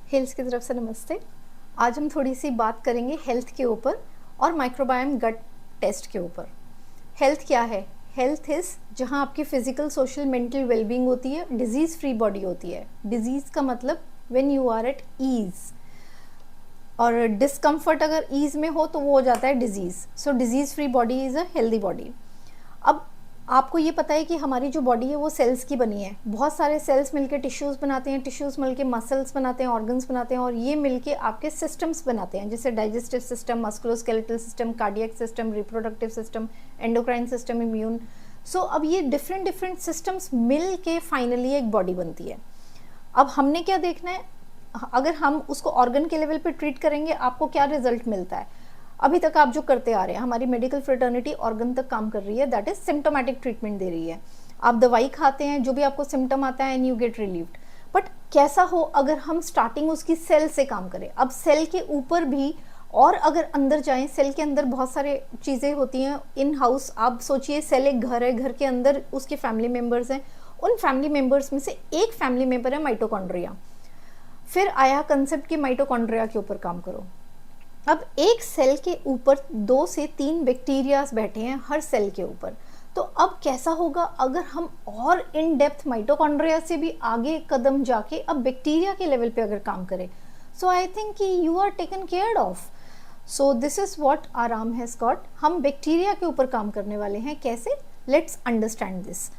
Health की तरफ से नमस्ते। आज हम थोड़ी सी बात करेंगे हेल्थ के ऊपर और माइक्रोबायोम गट टेस्ट के ऊपर। हेल्थ क्या है? हेल्थ इज़ जहाँ आपकी फिजिकल, सोशल, मेंटल वेलबींग होती है, डिजीज़ फ्री बॉडी होती है। डिजीज़ का मतलब when you are at ease, और डिस्कम्फर्ट अगर ईज़ में हो तो वो हो जाता है disease. So disease free body is a healthy body. अब आपको ये पता है कि हमारी जो बॉडी है वो सेल्स की बनी है। बहुत सारे सेल्स मिलके टिश्यूज़ बनाते हैं, टिश्यूज़ मिलके मसल्स बनाते हैं, ऑर्गन्स बनाते हैं, और ये मिलके आपके सिस्टम्स बनाते हैं, जैसे digestive system, musculoskeletal system, cardiac system, reproductive system, endocrine system, immune. So अब ये डिफरेंट सिस्टम्स मिल के फाइनली एक बॉडी बनती है। अब हमने क्या देखना है, अगर हम उसको ऑर्गन के लेवल पे ट्रीट करेंगे आपको क्या रिजल्ट मिलता है। अभी तक आप जो करते आ रहे हैं, हमारी मेडिकल फ्रेटर्निटी ऑर्गन तक काम कर रही है, दैट इज सिम्टोमेटिक ट्रीटमेंट दे रही है। आप दवाई खाते हैं, जो भी आपको सिम्टम आता है and you get relieved. But कैसा हो अगर हम स्टार्टिंग उसकी सेल से काम करें। अब सेल के ऊपर भी और अगर अंदर जाएं, सेल के अंदर बहुत सारे चीज़ें होती हैं इन हाउस। आप सोचिए सेल एक घर है, घर के अंदर उसके फैमिली मेम्बर्स हैं, उन फैमिली मेम्बर्स में से एक फैमिली मेम्बर है माइटोकॉन्ड्रिया। फिर आया कंसेप्ट कि माइटोकॉन्ड्रिया के ऊपर काम करो। अब एक सेल के ऊपर 2 से 3 बैक्टीरियाज बैठे हैं हर सेल के ऊपर। तो अब कैसा होगा अगर हम और इन डेप्थ माइटोकॉन्ड्रिया से भी आगे कदम जाके अब बैक्टीरिया के लेवल पे अगर काम करें। सो आई थिंक कि you are taken care of. So this is what आराम हैज गॉट। हम बैक्टीरिया के ऊपर काम करने वाले हैं। कैसे? Let's understand this.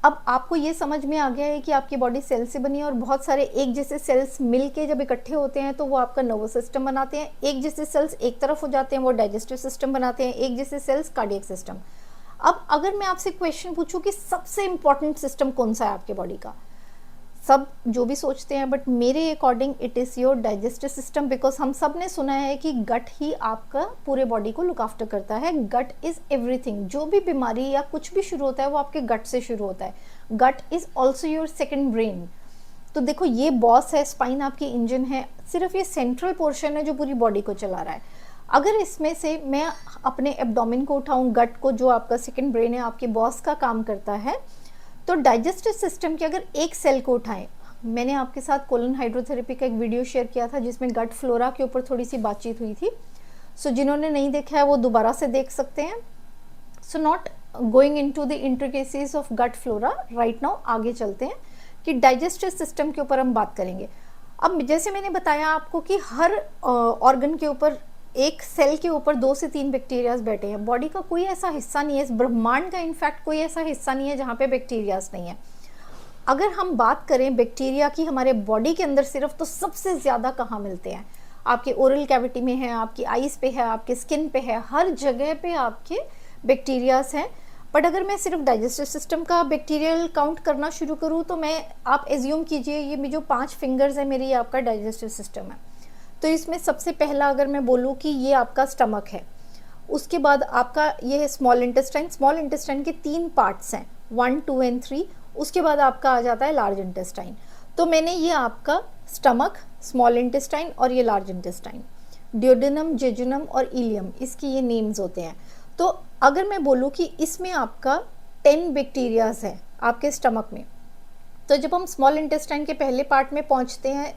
अब आपको ये समझ में आ गया है कि आपकी बॉडी सेल से बनी है, और बहुत सारे एक जैसे सेल्स मिलके जब इकट्ठे होते हैं तो वो आपका नर्वस सिस्टम बनाते हैं। एक जैसे सेल्स एक तरफ हो जाते हैं, वो डाइजेस्टिव सिस्टम बनाते हैं। एक जैसे सेल्स कार्डियक सिस्टम। अब अगर मैं आपसे क्वेश्चन पूछूं कि सबसे इंपॉर्टेंट सिस्टम कौन सा है आपके बॉडी का, सब जो भी सोचते हैं, बट मेरे according it is your digestive system. Because हम सब ने सुना है कि गट ही आपका पूरे बॉडी को लुक आफ्टर करता है। Gut is everything. जो भी बीमारी या कुछ भी शुरू होता है वो आपके गट से शुरू होता है। Gut is also your second brain. तो देखो, ये बॉस है, स्पाइन आपकी इंजन है, सिर्फ ये सेंट्रल पोर्शन है जो पूरी बॉडी को चला रहा है। अगर इसमें से मैं अपने एब्डोमेन को उठाऊं, गट को जो आपका सेकेंड ब्रेन है, आपके बॉस का काम करता है, तो डाइजेस्टिव सिस्टम के अगर एक सेल को उठाएं, मैंने आपके साथ कोलन हाइड्रोथेरेपी का एक वीडियो शेयर किया था जिसमें गट फ्लोरा के ऊपर थोड़ी सी बातचीत हुई थी। सो जिन्होंने नहीं देखा है वो दोबारा से देख सकते हैं। So not going into the intricacies of gut flora right now. आगे चलते हैं कि डाइजेस्टिव सिस्टम के ऊपर हम बात करेंगे। अब जैसे मैंने बताया आपको कि हर ऑर्गन के ऊपर, एक सेल के ऊपर 2 से 3 बैक्टीरियाज बैठे हैं। बॉडी का कोई ऐसा हिस्सा नहीं है, इस ब्रह्मांड का इनफैक्ट कोई ऐसा हिस्सा नहीं है जहाँ पे बैक्टीरियाज नहीं है। अगर हम बात करें बैक्टीरिया की हमारे बॉडी के अंदर सिर्फ, तो सबसे ज़्यादा कहाँ मिलते हैं? आपके ओरल कैविटी में है, आपकी आईज पे है, आपके स्किन पे है, हर जगह पे आपके बैक्टीरियाज हैं। बट अगर मैं सिर्फ डाइजेस्टिव सिस्टम का बैक्टीरियल काउंट करना शुरू करूँ तो आप एज्यूम कीजिए ये जो 5 फिंगर्स है मेरी, ये आपका डाइजेस्टिव सिस्टम है। तो इसमें सबसे पहला अगर मैं बोलूँ कि ये आपका स्टमक है, उसके बाद आपका ये है स्मॉल इंटेस्टाइन। स्मॉल इंटेस्टाइन के 3 पार्ट्स हैं, 1, 2 एंड 3। उसके बाद आपका आ जाता है लार्ज इंटेस्टाइन। तो मैंने ये आपका स्टमक, स्मॉल इंटेस्टाइन और ये लार्ज इंटेस्टाइन, ड्यूडेनम, जेजुनम और इलियम, इसकी ये नेम्स होते हैं। तो अगर मैं बोलूँ कि इसमें आपका 10 बैक्टीरियाज है आपके स्टमक में, तो जब हम स्मॉल इंटेस्टाइन के पहले पार्ट में पहुँचते हैं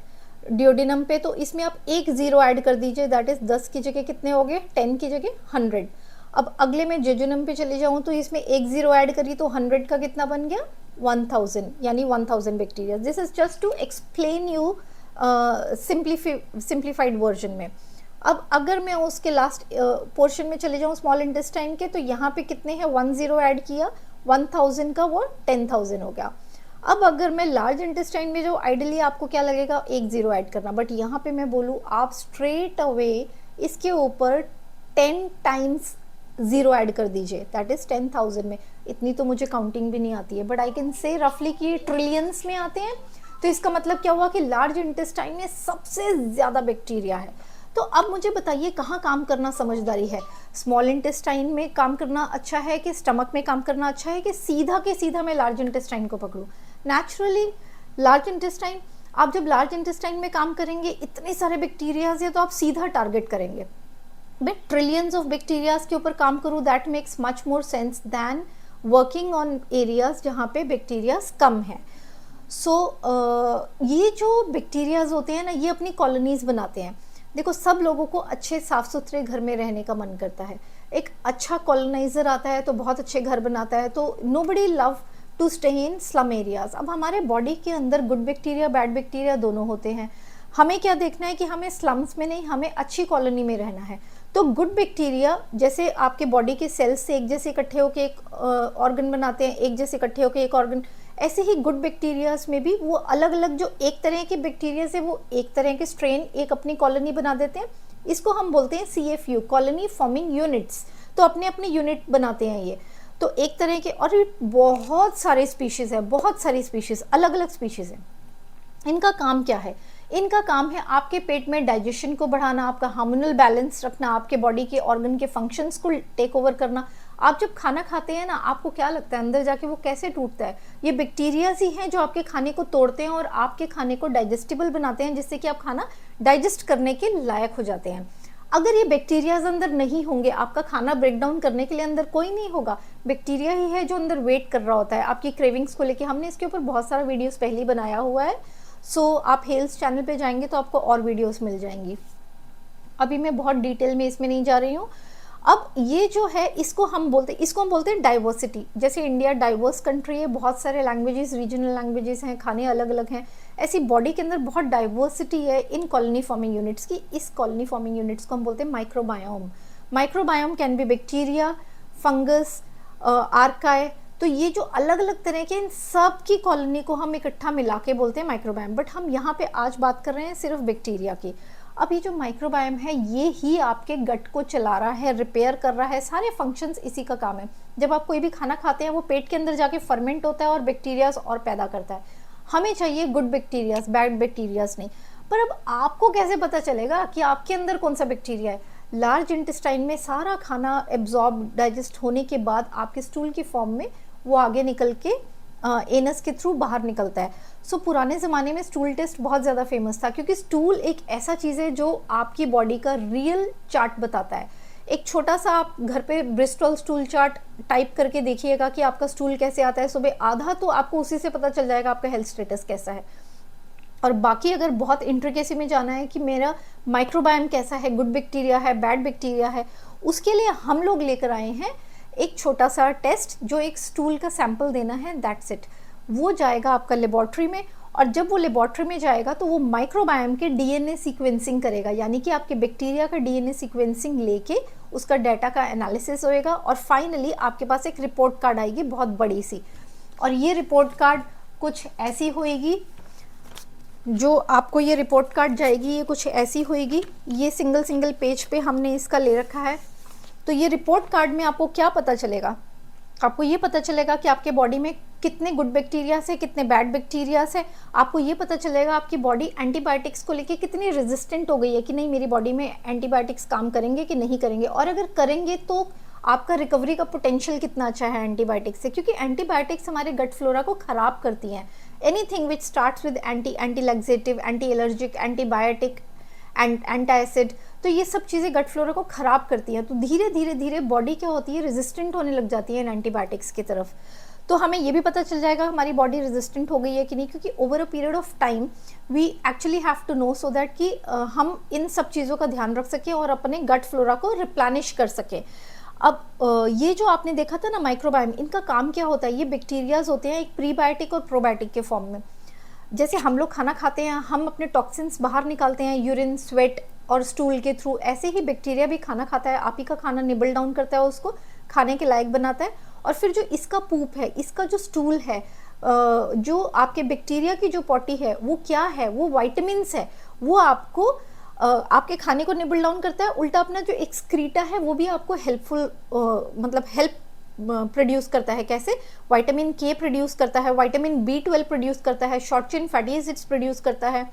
ड्यूडेनम पे, तो इसमें आप 1 0 ऐड कर दीजिए, दैट इज 10 की जगह कितने हो गए? 10 की जगह 100। अब अगले में जेजुनम पे चले जाऊँ तो इसमें 1 0 ऐड करिए तो 100 का कितना बन गया? 1000, यानी 1000 bacteria. This is just to explain you simplified version में। अब अगर मैं उसके लास्ट पोर्शन में चले जाऊँ स्मॉल इंटेस्टाइन के, तो यहाँ पे कितने हैं? 1 0 ऐड किया, 1000 का वो 10,000 हो गया। अब अगर मैं लार्ज इंटेस्टाइन में, जो आइडियली आपको क्या लगेगा 1 0 ऐड करना, बट यहाँ पे मैं बोलूँ आप स्ट्रेट अवे इसके ऊपर 10 टाइम्स 0 ऐड कर दीजिए, दैट इज 10,000 में। इतनी तो मुझे काउंटिंग भी नहीं आती है, बट आई कैन से रफली कि ट्रिलियंस में आते हैं। तो इसका मतलब क्या हुआ कि लार्ज इंटेस्टाइन में सबसे ज़्यादा बैक्टीरिया है। तो अब मुझे बताइए कहाँ काम करना समझदारी है? स्मॉल इंटेस्टाइन में काम करना अच्छा है कि स्टमक में काम करना अच्छा है, कि सीधा के सीधा मैं लार्ज इंटेस्टाइन को पकड़ूँ? नेचुरली लार्ज इंटेस्टाइन, आप जब लार्ज इंटेस्टाइन में काम करेंगे, इतने सारे बैक्टीरियाज है तो आप सीधा टारगेट करेंगे। मैं ट्रिलियंस ऑफ बैक्टीरियाज के ऊपर काम करूँ, that makes much more sense than working on areas जहाँ पे बैक्टीरियाज कम है। ये जो बैक्टीरियाज होते हैं ना, ये अपनी कॉलोनीज बनाते हैं। देखो, सब लोगों को अच्छे साफ सुथरे घर में रहने का मन करता है। एक अच्छा कॉलोनाइजर आता है तो बहुत अच्छे घर बनाता है, तो nobody love to stay in slum areas. अब हमारे बॉडी के अंदर गुड बैक्टीरिया बैड बैक्टीरिया दोनों होते हैं। हमें क्या देखना है कि हमें स्लम्स में नहीं, हमें अच्छी कॉलोनी में रहना है। तो गुड बैक्टीरिया जैसे आपके बॉडी के सेल्स से एक जैसे इकट्ठे होकर एक ऑर्गन बनाते हैं, एक जैसे इकट्ठे होकर एक ऑर्गन, ऐसे ही गुड बैक्टीरियाज में भी वो अलग अलग जो एक तरह के बैक्टीरिया से वो एक तरह के स्ट्रेन एक अपनी कॉलोनी बना देते हैं। इसको हम बोलते हैं CFU, कॉलोनी फॉर्मिंग यूनिट्स। तो अपने अपने यूनिट बनाते हैं ये। तो एक तरह के, और बहुत सारे स्पीशीज है, बहुत सारी स्पीशीज, अलग अलग स्पीशीज है। इनका काम क्या है? इनका काम है आपके पेट में डाइजेशन को बढ़ाना, आपका हार्मोनल बैलेंस रखना, आपके बॉडी के ऑर्गन के फंक्शंस को टेक ओवर करना। आप जब खाना खाते हैं ना, आपको क्या लगता है अंदर जाके वो कैसे टूटता है? ये बैक्टीरियाज ही हैं जो आपके खाने को तोड़ते हैं और आपके खाने को डाइजेस्टिबल बनाते हैं, जिससे कि आप खाना डाइजेस्ट करने के लायक हो जाते हैं। अगर ये बैक्टीरियाज अंदर नहीं होंगे, आपका खाना ब्रेक डाउन करने के लिए अंदर कोई नहीं होगा। बैक्टीरिया ही है जो अंदर वेट कर रहा होता है आपकी क्रेविंग्स को लेके। हमने इसके ऊपर बहुत सारा वीडियोस पहले ही बनाया हुआ है। आप हेल्थ चैनल पे जाएंगे तो आपको और वीडियोस मिल जाएंगी। अभी मैं बहुत डिटेल में इसमें नहीं जा रही हूँ। अब ये जो है, इसको हम बोलते हैं डाइवर्सिटी। जैसे इंडिया डाइवर्स कंट्री है, बहुत सारे लैंग्वेजेस, रीजनल लैंग्वेजेस हैं, खाने अलग अलग हैं। ऐसी बॉडी के अंदर बहुत डाइवर्सिटी है इन कॉलोनी फॉर्मिंग यूनिट्स की। इस कॉलोनी फॉर्मिंग यूनिट्स को हम बोलते हैं microbiome. Microbiome can be bacteria, fungus, archaea. तो ये जो अलग अलग तरह के, इन सब की कॉलोनी को हम इकट्ठा मिला के बोलते हैं माइक्रोबायोम। बट हम यहाँ पे आज बात कर रहे हैं सिर्फ बैक्टीरिया की। अब ये जो माइक्रोबायोम है, ये ही आपके गट को चला रहा है, रिपेयर कर रहा है, सारे फंक्शंस इसी का काम है। जब आप कोई भी खाना खाते हैं, वो पेट के अंदर जाके फर्मेंट होता है और बैक्टीरियाज और पैदा करता है। हमें चाहिए गुड बैक्टीरियाज, बैड बैक्टीरियाज नहीं। पर अब आपको कैसे पता चलेगा कि आपके अंदर कौन सा बैक्टीरिया है? लार्ज इंटेस्टाइन में सारा खाना एब्जॉर्ब, डाइजेस्ट होने के बाद आपके स्टूल की फॉर्म में वो आगे निकल के एनस के थ्रू बाहर निकलता है। पुराने ज़माने में स्टूल टेस्ट बहुत ज़्यादा फेमस था, क्योंकि स्टूल एक ऐसा चीज़ है जो आपकी बॉडी का रियल चार्ट बताता है। एक छोटा सा आप घर पे ब्रिस्टल स्टूल चार्ट टाइप करके देखिएगा कि आपका स्टूल कैसे आता है सुबह, आधा तो आपको उसी से पता चल जाएगा आपका हेल्थ स्टेटस कैसा है। और बाकी अगर बहुत इंट्रिकेसी में जाना है कि मेरा माइक्रोबायोम कैसा है, गुड बैक्टीरिया है, बैड बैक्टीरिया है, उसके लिए हम लोग लेकर आए हैं एक छोटा सा टेस्ट, जो एक स्टूल का सैंपल देना है, दैट्स इट। वो जाएगा आपका लेबोरेटरी में, और जब वो लेबोरेटरी में जाएगा तो वो माइक्रोबायोम के DNA सीक्वेंसिंग करेगा, यानी कि आपके बैक्टीरिया का DNA सीक्वेंसिंग लेके उसका डाटा का एनालिसिस होएगा, और फाइनली आपके पास एक रिपोर्ट कार्ड आएगी बहुत बड़ी सी। और ये रिपोर्ट कार्ड कुछ ऐसी होएगी, जो आपको ये रिपोर्ट कार्ड जाएगी, ये कुछ ऐसी होएगी। ये सिंगल सिंगल पेज पे हमने इसका ले रखा है। तो ये रिपोर्ट कार्ड में आपको क्या पता चलेगा? आपको ये पता चलेगा कि आपके बॉडी में कितने गुड बैक्टीरिया से, कितने बैड बैक्टीरिया से। आपको ये पता चलेगा आपकी बॉडी एंटीबायोटिक्स को लेके कितनी रेजिस्टेंट हो गई है, कि नहीं मेरी बॉडी में एंटीबायोटिक्स काम करेंगे कि नहीं करेंगे, और अगर करेंगे तो आपका रिकवरी का पोटेंशियल कितना अच्छा है एंटीबायोटिक्स से, क्योंकि एंटीबायोटिक्स हमारे गट फ्लोरा को खराब करती हैं। Anything which starts with anti laxative, anti allergic, antibiotic, anti acid, तो ये सब चीज़ें गट फ्लोरा को ख़राब करती हैं। तो धीरे धीरे धीरे बॉडी क्या होती है, रेजिस्टेंट होने लग जाती है इन एंटीबायोटिक्स की तरफ। तो हमें ये भी पता चल जाएगा हमारी बॉडी रेजिस्टेंट हो गई है कि नहीं, क्योंकि over a period of time we actually have to know, so that कि हम इन सब चीज़ों का ध्यान रख सकें और अपने गट फ्लोरा को रिप्लेनिश कर सकें। अब ये जो आपने देखा था ना माइक्रोबायोम, इनका काम क्या होता है? ये बैक्टीरियाज होते हैं एक प्रीबायोटिक और प्रोबायोटिक के फॉर्म में। जैसे हम लोग खाना खाते हैं, हम अपने टॉक्सिन्स बाहर निकालते हैं यूरिन, स्वेट और स्टूल के थ्रू, ऐसे ही बैक्टीरिया भी खाना खाता है। आप ही का खाना निबल डाउन करता है, उसको खाने के लायक बनाता है, और फिर जो इसका पूप है, इसका जो स्टूल है, जो आपके बैक्टीरिया की जो पॉटी है, वो क्या है? वो वाइटामिन्स है। वो आपको आपके खाने को निबल डाउन करता है। उल्टा अपना जो एक्सक्रीटा है वो भी आपको हेल्पफुल, मतलब हेल्प प्रोड्यूस करता है। कैसे? विटामिन के प्रोड्यूस करता है, विटामिन B12 प्रोड्यूस करता है, short chain fatty acids produce करता है।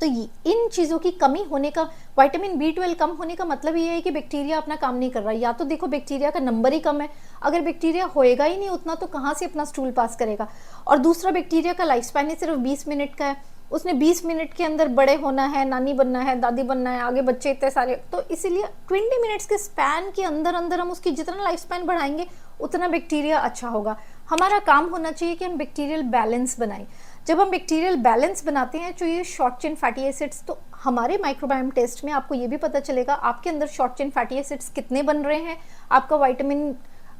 तो इन चीज़ों की कमी होने का, विटामिन B12 कम होने का मतलब ये है कि बैक्टीरिया अपना काम नहीं कर रहा। या तो देखो बैक्टीरिया का नंबर ही कम है, अगर बैक्टीरिया होएगा ही नहीं उतना तो कहाँ से अपना स्टूल पास करेगा। और दूसरा, बैक्टीरिया का लाइफ स्पैन ही सिर्फ 20 मिनट का है, उसने 20 मिनट के अंदर बड़े होना है, नानी बनना है, दादी बनना है, आगे बच्चे इतने सारे, तो इसीलिए 20 मिनट्स के स्पैन के अंदर अंदर हम उसकी जितना लाइफ स्पैन बढ़ाएंगे उतना बैक्टीरिया अच्छा होगा। हमारा काम होना चाहिए कि हम बैक्टीरियल बैलेंस बनाएं। जब हम बैक्टीरियल बैलेंस बनाते हैं, जो ये शॉर्ट चेन फैटी एसिड्स, तो हमारे माइक्रोबायोम टेस्ट में आपको ये भी पता चलेगा आपके अंदर शॉर्ट चेन फैटी एसिड्स कितने बन रहे हैं, आपका विटामिन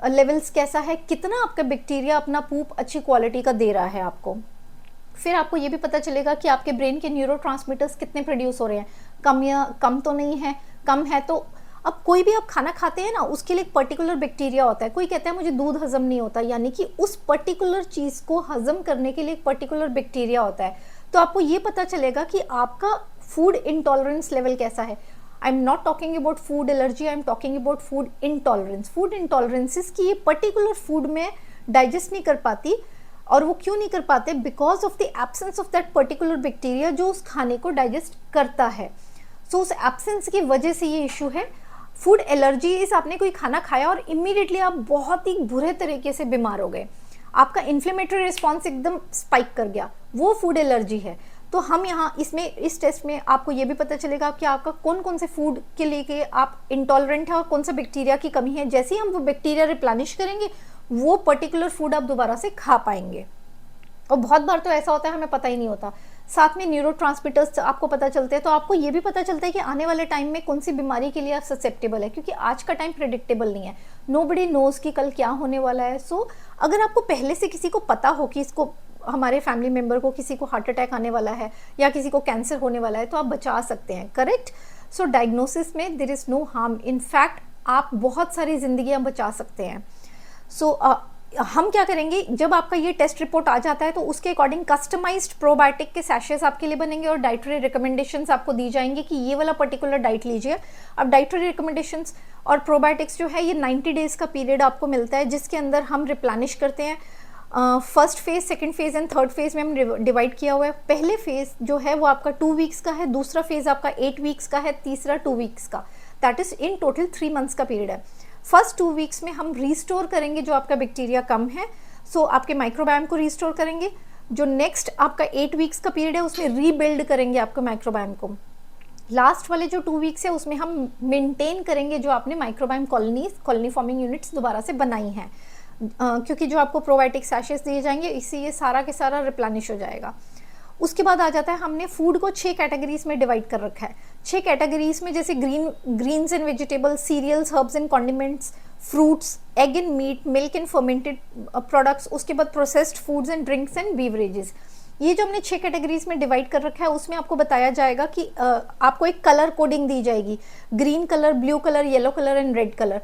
लेवल्स कैसा है, कितना आपका बैक्टीरिया अपना पूप अच्छी क्वालिटी का दे रहा है आपको। फिर आपको ये भी पता चलेगा कि आपके ब्रेन के न्यूरोट्रांसमीटर्स कितने प्रोड्यूस हो रहे हैं, कम या कम तो नहीं है, कम है तो अब कोई भी आप खाना खाते हैं ना, उसके लिए एक पर्टिकुलर बैक्टीरिया होता है। कोई कहता है मुझे दूध हजम नहीं होता, यानी कि उस पर्टिकुलर चीज़ को हजम करने के लिए एक पर्टिकुलर बैक्टीरिया होता है। तो आपको ये पता चलेगा कि आपका फूड इंटॉलरेंस लेवल कैसा है। I am not talking about food allergy, I am talking about food intolerance. Food intolerances की ये पर्टिकुलर फूड में डाइजेस्ट नहीं कर पाती, और वो क्यों नहीं कर पाते? Because of the absence of that particular bacteria जो उस खाने को डाइजेस्ट करता है। सो उस एब्सेंस की वजह से ये इशू है। फूड एलर्जी इस आपने कोई खाना खाया और इमीडिएटली आप बहुत ही बुरे तरीके से बीमार हो गए, आपका इन्फ्लेमेटरी रिस्पॉन्स एकदम स्पाइक कर गया, वो फूड एलर्जी है। तो हम यहाँ इसमें इस टेस्ट में आपको ये भी पता चलेगा कि आपका कौन कौन से फूड के लिए आप इंटॉलरेंट है और कौन सा बैक्टीरिया की कमी है। जैसे ही हम वो बैक्टीरिया रिप्लेनिश करेंगे, वो पर्टिकुलर फूड आप दोबारा से खा पाएंगे। और बहुत बार तो ऐसा होता है हमें पता ही नहीं होता। साथ में न्यूरोट्रांसमीटर्स आपको पता चलते हैं, तो आपको ये भी पता चलता है कि आने वाले टाइम में कौन सी बीमारी के लिए आप ससेप्टेबल है, क्योंकि आज का टाइम प्रेडिक्टेबल नहीं है। नोबडी नोज कि कल क्या होने वाला है। सो अगर आपको पहले से किसी को पता हो कि इसको, हमारे फैमिली मेंबर को किसी को हार्ट अटैक आने वाला है या किसी को कैंसर होने वाला है, तो आप बचा सकते हैं। करेक्ट। सो डायग्नोसिस में there is no harm, in fact आप बहुत सारी जिंदगियां बचा सकते हैं। सो हम क्या करेंगे, जब आपका ये टेस्ट रिपोर्ट आ जाता है तो उसके अकॉर्डिंग कस्टमाइज्ड प्रोबायोटिक के सैशेस आपके लिए बनेंगे और डाइटरी रिकमेंडेशंस आपको दी जाएंगी कि ये वाला पर्टिकुलर डाइट लीजिए। अब डाइटरी रिकमेंडेशंस और प्रोबायोटिक्स जो है, ये 90 डेज का पीरियड आपको मिलता है, जिसके अंदर हम रिप्लेनिश करते हैं। First phase, second phase and third phase में हम डिवाइड किया हुआ है। पहले फेज जो है वो आपका 2 वीक्स का है, दूसरा फेज आपका 8 वीक्स का है, तीसरा 2 वीक्स का। That is in total 3 months का पीरियड है। फर्स्ट 2 वीक्स में हम रिस्टोर करेंगे जो आपका बैक्टीरिया कम है, सो आपके माइक्रोबायोम को रिस्टोर करेंगे। जो नेक्स्ट आपका 8 वीक्स का पीरियड है उसमें रीबिल्ड करेंगे आपके माइक्रोबायोम को। लास्ट वाले जो 2 वीक्स है उसमें हम मेंटेन करेंगे जो आपने माइक्रोबायोम कॉलोनी फॉर्मिंग यूनिट्स दोबारा से बनाई हैं, क्योंकि जो आपको प्रोबायोटिक सैशेस दिए जाएंगे, इससे ये सारा के सारा रिप्लेनिश हो जाएगा। उसके बाद आ जाता है, हमने फूड को 6 कैटेगरीज में डिवाइड कर रखा है। 6 कैटेगरीज में जैसे greens and vegetables, cereals, herbs and condiments, fruits, egg and meat, milk and fermented products, उसके बाद processed foods and drinks and beverages. ये जो हमने 6 कैटेगरीज में डिवाइड कर रखा है, उसमें आपको बताया जाएगा कि आपको एक कलर कोडिंग दी जाएगी, green colour, blue colour, yellow colour and red colour.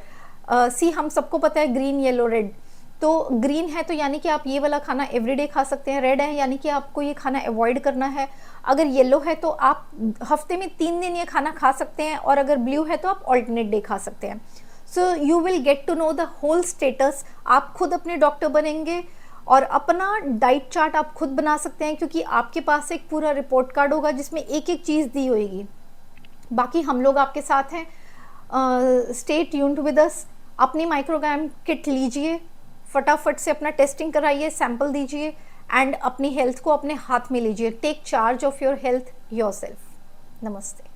हम सबको पता है ग्रीन, येलो, रेड। तो ग्रीन है तो यानी कि आप ये वाला खाना एवरीडे खा सकते हैं, रेड है यानी कि आपको ये खाना अवॉइड करना है, अगर येलो है तो आप हफ्ते में 3 दिन ये खाना खा सकते हैं, और अगर ब्लू है तो आप ऑल्टरनेट डे खा सकते हैं। So you will get to know the whole status. आप खुद अपने डॉक्टर बनेंगे और अपना डाइट चार्ट आप खुद बना सकते हैं, क्योंकि आपके पास एक पूरा रिपोर्ट कार्ड होगा जिसमें एक एक चीज़ दी होगी। बाकी हम लोग आपके साथ हैं। Stay tuned with us. अपनी माइक्रोबायोम किट लीजिए, फटाफट से अपना टेस्टिंग कराइए, सैंपल दीजिए एंड अपनी हेल्थ को अपने हाथ में लीजिए। Take charge of your health yourself. नमस्ते।